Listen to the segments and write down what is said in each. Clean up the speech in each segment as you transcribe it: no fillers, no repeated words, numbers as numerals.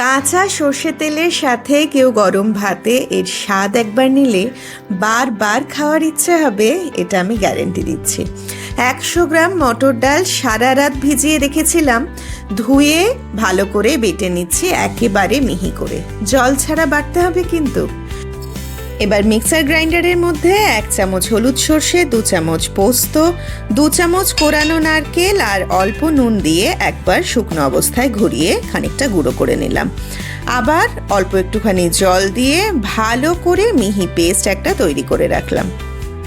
কাঁচা সর্ষে তেলের সাথে কেউ গরম ভাতে এর স্বাদ একবার নিলে বারবার খাওয়ার ইচ্ছে হবে, এটা আমি গ্যারেন্টি দিচ্ছি। 100 গ্রাম মটর ডাল সারা রাত ভিজিয়ে রেখেছিলাম, ধুয়ে ভালো করে বেটে নিচ্ছি একেবারে মিহি করে, জল ছাড়া বাটতে হবে কিন্তু। এবার মিক্সার গ্রাইন্ডারের মধ্যে 1 চামচ হলুদ সর্ষে, 2 চামচ পোস্ত, 2 চামচ কোরানো নারকেল আর অল্প নুন দিয়ে একবার শুকনো অবস্থায় ঘুরিয়ে খানিকটা গুঁড়ো করে নিলাম। আবার অল্প একটুখানি জল দিয়ে ভালো করে মিহি পেস্ট একটা তৈরি করে রাখলাম।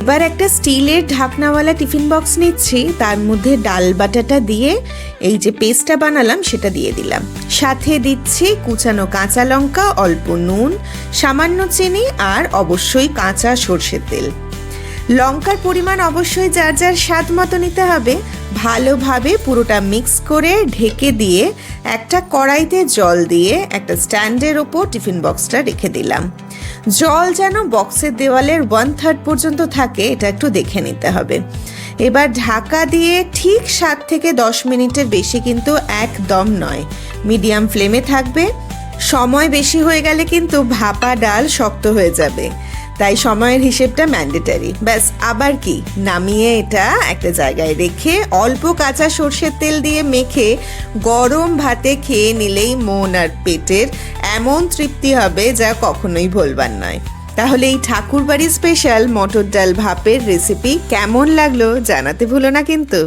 এবার একটা স্টিলের ঢাকনাওয়ালা টিফিন বক্স নিচ্ছি, তার মধ্যে ডাল বাটাটা দিয়ে এই যে পেস্টটা বানালাম সেটা দিয়ে দিলাম। সাথে দিচ্ছি কুচানো কাঁচা লঙ্কা, অল্প নুন, সামান্য চিনি আর অবশ্যই কাঁচা সর্ষের তেল। লঙ্কার পরিমাণ অবশ্যই যার যার স্বাদ মতো নিতে হবে। ভালোভাবে পুরোটা মিক্স করে ঢেকে দিয়ে একটা কড়াইতে জল দিয়ে একটা স্ট্যান্ডের ওপর টিফিন বক্সটা রেখে দিলাম। জল যেন বক্সের দেওয়ালের 1/3 পর্যন্ত থাকে, এটা একটু দেখে নিতে হবে। এবার ঢাকা দিয়ে ঠিক 7 থেকে 10 মিনিটের বেশি কিন্তু একদম নয়, মিডিয়াম ফ্লেমে থাকবে। সময় বেশি হয়ে গেলে কিন্তু ভাপা ডাল শক্ত হয়ে যাবে, তাই সময়ের হিসেবটা ম্যান্ডেটারি। ব্যাস, আবার কি, নামিয়ে এটা একটা জায়গায় রেখে অল্প কাঁচা সর্ষের তেল দিয়ে মেখে গরম ভাতে খেয়ে নিলেই মন আর পেটের এমন তৃপ্তি হবে যা কখনোই ভুলবার নয়। তাহলে এই ঠাকুরবাড়ির স্পেশাল মটর ডাল ভাপের রেসিপি কেমন লাগলো জানাতে ভুলো না কিন্তু।